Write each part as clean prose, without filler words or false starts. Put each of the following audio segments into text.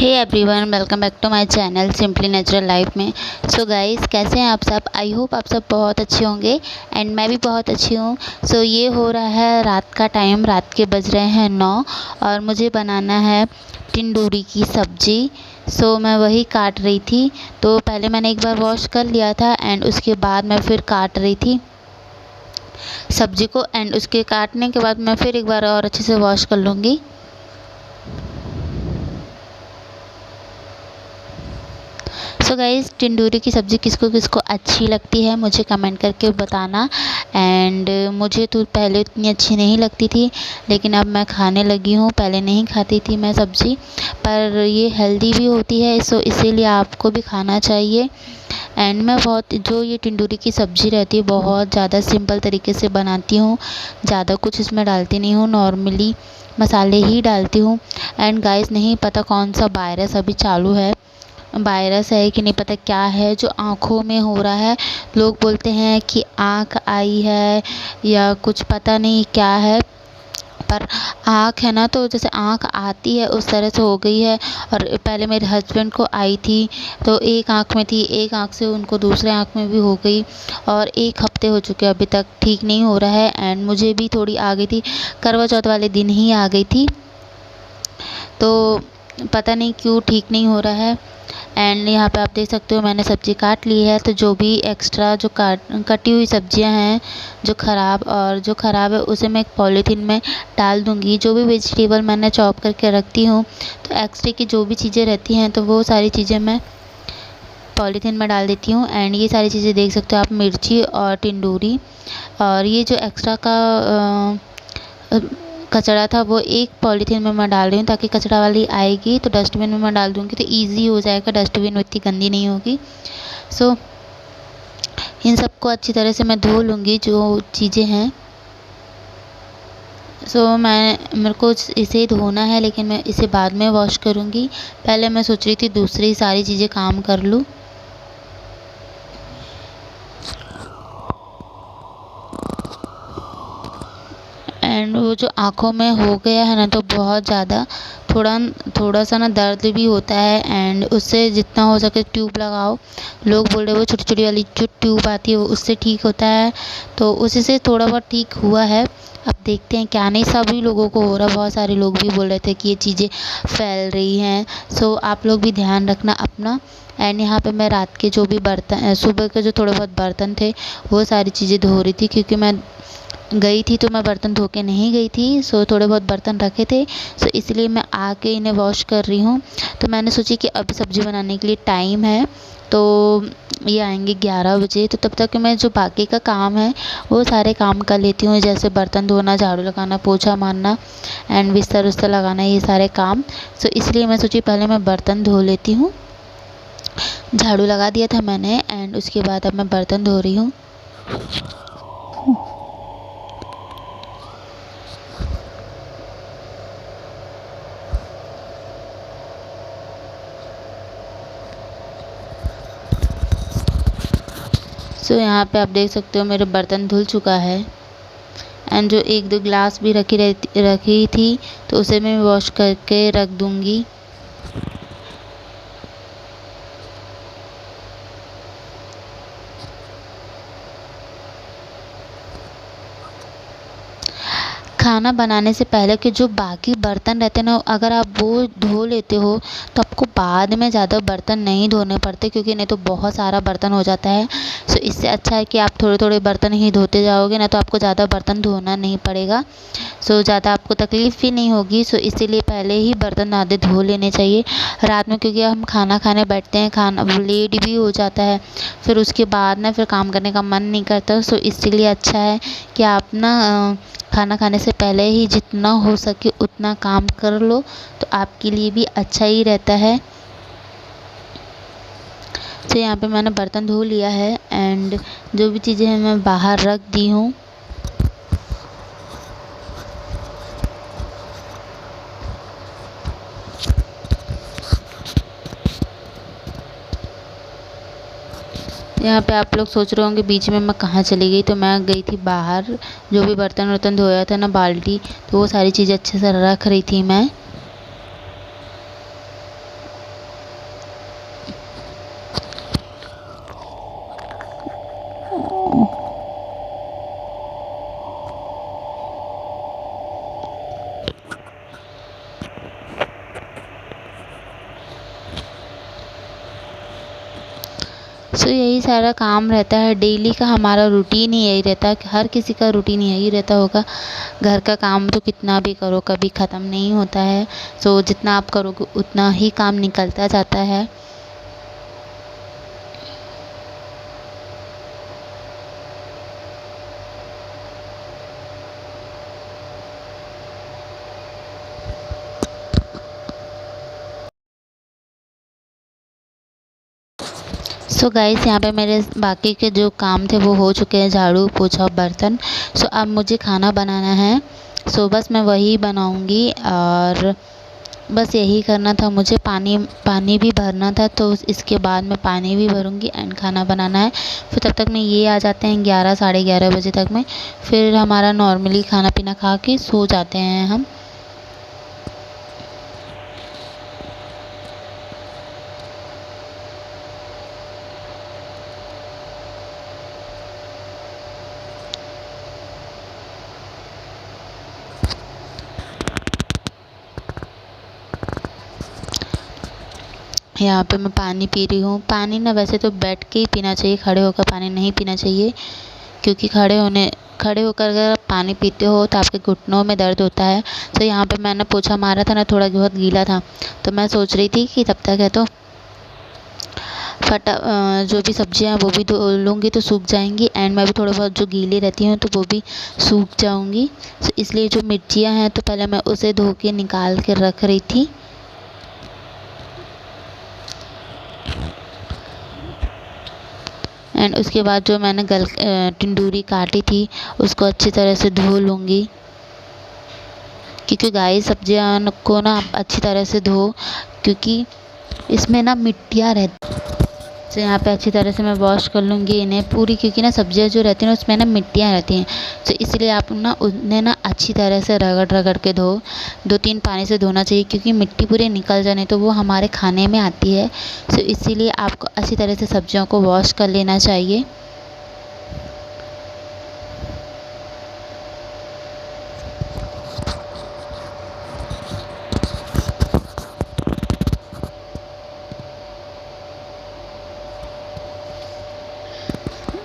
Hey everyone, welcome back to my channel simply natural life में। So guys, कैसे हैं आप सब? आई होप आप सब बहुत अच्छे होंगे एंड मैं भी बहुत अच्छी हूँ। सो ये हो रहा है रात का टाइम, रात के बज रहे हैं 9 और मुझे बनाना है टिंडोरी की सब्ज़ी। सो मैं वही काट रही थी। तो पहले मैंने एक बार वॉश कर लिया था एंड उसके बाद मैं फिर काट रही थी सब्ज़ी को, एंड उसके काटने के बाद मैं फिर एक बार और अच्छे से वॉश कर लूँगी। सो गाइस, टिंडोरी की सब्ज़ी किसको किसको अच्छी लगती है मुझे कमेंट करके बताना। एंड मुझे तो पहले इतनी अच्छी नहीं लगती थी, लेकिन अब मैं खाने लगी हूँ। पहले नहीं खाती थी मैं सब्ज़ी, पर ये हेल्दी भी होती है, सो इसीलिए आपको भी खाना चाहिए। एंड मैं बहुत जो ये टिंडोरी की सब्ज़ी रहती है बहुत ज़्यादा सिंपल तरीके से बनाती हूँ। ज़्यादा कुछ इसमें डालती नहीं हूँ, नॉर्मली मसाले ही डालती हूँ। एंड गाइस, नहीं पता कौन सा वायरस अभी चालू है, वायरस है कि नहीं पता क्या है जो आँखों में हो रहा है। लोग बोलते हैं कि आँख आई है या कुछ पता नहीं क्या है, पर आँख है ना, तो जैसे आँख आती है उस तरह से हो गई है। और पहले मेरे हस्बैंड को आई थी तो एक आँख में थी, एक आँख से उनको दूसरे आँख में भी हो गई और 1 हफ्ते हो चुके अभी तक ठीक नहीं हो रहा है। एंड मुझे भी थोड़ी आ गई थी, करवा चौथ वाले दिन ही आ गई थी, तो पता नहीं क्यों ठीक नहीं हो रहा है। एंड यहाँ पे आप देख सकते हो मैंने सब्ज़ी काट ली है। तो जो भी एक्स्ट्रा जो कटी हुई सब्जियां हैं जो ख़राब है उसे मैं एक पॉलीथीन में डाल दूँगी। जो भी वेजिटेबल मैंने चॉप करके रखती हूँ, तो एक्स्ट्रा की जो भी चीज़ें रहती हैं तो वो सारी चीज़ें मैं पॉलीथीन में डाल देती हूँ। एंड ये सारी चीज़ें देख सकते हो आप, मिर्ची और टिंडोरी, और ये जो एक्स्ट्रा का कचरा था वो एक पॉलीथीन में मैं डाल रही हूँ, ताकि कचरा वाली आएगी तो डस्टबिन में मैं डाल दूँगी तो ईज़ी हो जाएगा, डस्टबिन में इतनी गंदी नहीं होगी। सो इन सबको अच्छी तरह से मैं धो लूँगी जो चीज़ें हैं। सो मेरे को इसे धोना है, लेकिन मैं इसे बाद में वॉश करूँगी। पहले मैं सोच रही थी दूसरी सारी चीज़ें काम कर लूँ। एंड वो जो आँखों में हो गया है ना, तो बहुत ज़्यादा थोड़ा सा ना दर्द भी होता है। एंड उससे जितना हो सके ट्यूब लगाओ। लोग बोल रहे वो छोटी छोटी वाली जो ट्यूब आती है वो उससे ठीक होता है, तो उसी से थोड़ा बहुत ठीक हुआ है। अब देखते हैं क्या, नहीं सभी लोगों को हो रहा, बहुत सारे लोग भी बोल रहे थे कि ये चीज़ें फैल रही हैं। सो आप लोग भी ध्यान रखना अपना। एंड यहाँ पे मैं रात के जो भी बर्तन, सुबह के जो थोड़े बहुत बर्तन थे वो सारी चीज़ें धो रही थी, क्योंकि मैं गई थी तो मैं बर्तन धो के नहीं गई थी। सो थोड़े बहुत बर्तन रखे थे, सो इसलिए मैं आके इन्हें वॉश कर रही हूँ। तो मैंने सोची कि अभी सब्ज़ी बनाने के लिए टाइम है, तो ये आएंगे 11 बजे, तो तब तक मैं जो बाकी का काम है वो सारे काम कर लेती हूँ, जैसे बर्तन धोना, झाड़ू लगाना, पोछा मारना एंड बिस्तर उस्तर लगाना, ये सारे काम। सो इसलिए मैं सोची पहले मैं बर्तन धो लेती हूँ। झाड़ू लगा दिया था मैंने एंड उसके बाद अब मैं बर्तन धो रही हूँ। सो यहाँ पे आप देख सकते हो मेरे बर्तन धुल चुका है। एंड जो 1-2 गिलास भी रखी थी तो उसे मैं वॉश करके रख दूँगी। खाना बनाने से पहले के जो बाकी बर्तन रहते हैं ना, अगर आप वो धो लेते हो तो आपको बाद में ज़्यादा बर्तन नहीं धोने पड़ते, क्योंकि नहीं तो बहुत सारा बर्तन हो जाता है। सो इससे अच्छा है कि आप थोड़े थोड़े बर्तन ही धोते जाओगे ना, तो आपको ज़्यादा बर्तन धोना नहीं पड़ेगा। सो ज़्यादा आपको तकलीफ़ भी नहीं होगी। सो इसीलिए पहले ही बर्तन आधे धो लेने चाहिए रात में, क्योंकि हम खाना खाने बैठते हैं, खाना लेट भी हो जाता है, फिर उसके बाद ना फिर काम करने का मन नहीं करता। सो इसीलिए अच्छा है कि आप ना खाना खाने से पहले ही जितना हो सके उतना काम कर लो, तो आपके लिए भी अच्छा ही रहता है। तो यहाँ पे मैंने बर्तन धो लिया है एंड जो भी चीज़ें हैं मैं बाहर रख दी हूँ। यहाँ पे आप लोग सोच रहे होंगे बीच में मैं कहाँ चली गई, तो मैं गई थी बाहर। जो भी बर्तन वर्तन धोया था ना, बाल्टी, तो वो सारी चीज़ें अच्छे से रख रही थी मैं। सो यही सारा काम रहता है, डेली का हमारा रूटीन ही यही रहता है कि हर किसी का रूटीन यही रहता होगा। घर का काम तो कितना भी करो कभी ख़त्म नहीं होता है। सो जितना आप करोगे उतना ही काम निकलता जाता है। सो गाइस, यहाँ पे मेरे बाकी के जो काम थे वो हो चुके हैं, झाड़ू पोछा बर्तन। सो अब मुझे खाना बनाना है। सो बस मैं वही बनाऊँगी और बस यही करना था मुझे। पानी भी भरना था, तो इसके बाद मैं पानी भी भरूँगी एंड खाना बनाना है। फिर तब तक में ये आ जाते हैं 11 साढ़े 11 बजे तक में। फिर हमारा नॉर्मली खाना पीना खा के सो जाते हैं हम। यहाँ पे मैं पानी पी रही हूँ। पानी ना वैसे तो बैठ के ही पीना चाहिए, खड़े होकर पानी नहीं पीना चाहिए, क्योंकि खड़े होकर अगर आप पानी पीते हो तो आपके घुटनों में दर्द होता है। तो यहाँ पे मैंने पोछा मारा था ना, थोड़ा बहुत गीला था, तो मैं सोच रही थी कि तब तक है तो जो भी सब्जियाँ हैं वो भी धो लूँगी तो सूख जाएंगी एंड मैं भी थोड़ा बहुत जो गीली रहती हूँ तो वो भी सूख जाऊँगी। तो इसलिए जो मिर्चियाँ हैं तो पहले मैं उसे धो के निकाल के रख रही थी। एंड उसके बाद जो मैंने टिंडूरी काटी थी उसको अच्छी तरह से धो लूँगी, क्योंकि गाय सब्जियां को ना आप अच्छी तरह से धो, क्योंकि इसमें ना मिट्टियाँ रहती। तो यहाँ पे अच्छी तरह से मैं वॉश कर लूँगी इन्हें पूरी, क्योंकि ना सब्जियाँ जो रहती हैं ना उसमें ना मिट्टियाँ रहती हैं। तो इसलिए आप ना उन्हें ना अच्छी तरह से रगड़ रगड़ के धो, 2-3 पानी से धोना चाहिए, क्योंकि मिट्टी पूरी निकल जाए तो वो हमारे खाने में आती है। तो इसीलिए आपको अच्छी तरह से सब्जियों को वॉश कर लेना चाहिए।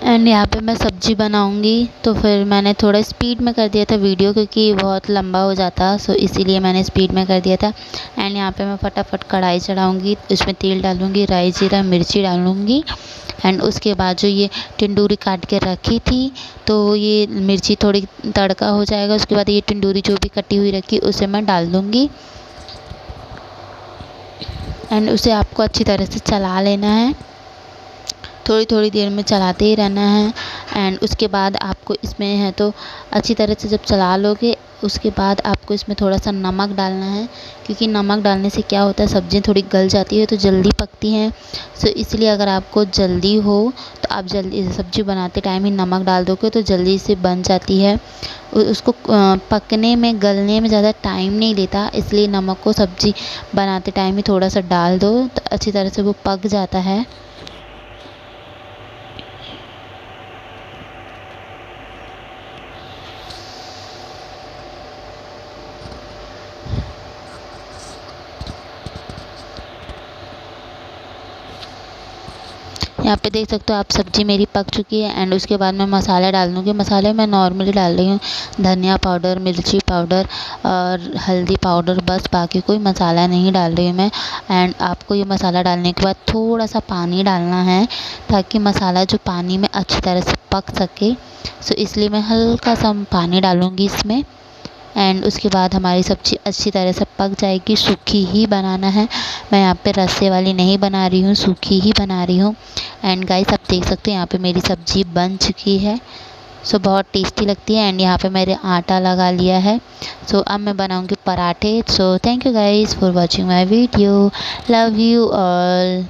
एंड यहाँ पे मैं सब्ज़ी बनाऊँगी, तो फिर मैंने थोड़ा स्पीड में कर दिया था वीडियो, क्योंकि बहुत लंबा हो जाता, सो इसीलिए मैंने स्पीड में कर दिया था। एंड यहाँ पे मैं फटाफट कढ़ाई चढ़ाऊँगी, उसमें तेल डालूँगी, राई जीरा मिर्ची डालूँगी एंड उसके बाद जो ये टिंडूरी काट के रखी थी तो ये मिर्ची थोड़ी तड़का हो जाएगा, उसके बाद ये टिंडूरी जो भी कटी हुई रखी उसे मैं डाल दूँगी एंड उसे आपको अच्छी तरह से चला लेना है। थोड़ी थोड़ी देर में चलाते ही रहना है एंड उसके बाद आपको इसमें है तो अच्छी तरह से जब चला लोगे उसके बाद आपको इसमें थोड़ा सा नमक डालना है, क्योंकि नमक डालने से क्या होता है सब्ज़ियाँ थोड़ी गल जाती है तो जल्दी पकती हैं। सो इसलिए अगर आपको जल्दी हो तो आप जल्दी सब्ज़ी बनाते टाइम ही नमक डाल दोगे तो जल्दी से बन जाती है। उसको पकने में गलने में ज़्यादा टाइम नहीं लेता, इसलिए नमक को सब्ज़ी बनाते टाइम ही थोड़ा सा डाल दो तो अच्छी तरह से वो पक जाता है। यहाँ पे देख सकते हो आप सब्ज़ी मेरी पक चुकी है एंड उसके बाद मैं मसाले डाल दूँगी। मसाले मैं नॉर्मली डाल रही हूँ, धनिया पाउडर, मिर्ची पाउडर और हल्दी पाउडर, बस बाकी कोई मसाला नहीं डाल रही हूँ मैं। एंड आपको ये मसाला डालने के बाद थोड़ा सा पानी डालना है, ताकि मसाला जो पानी में अच्छी तरह से पक सके। सो इसलिए मैं हल्का सा पानी डालूँगी इसमें एंड उसके बाद हमारी सब्ज़ी अच्छी तरह से पक जाएगी। सूखी ही बनाना है, मैं यहाँ पे रस्से वाली नहीं बना रही हूँ, सूखी ही बना रही हूँ। एंड गाइस आप देख सकते हो यहाँ पे मेरी सब्ज़ी बन चुकी है। सो बहुत टेस्टी लगती है एंड यहाँ पे मैंने आटा लगा लिया है। सो अब मैं बनाऊँगी पराठे। So thank you guys for watching my video, love you all.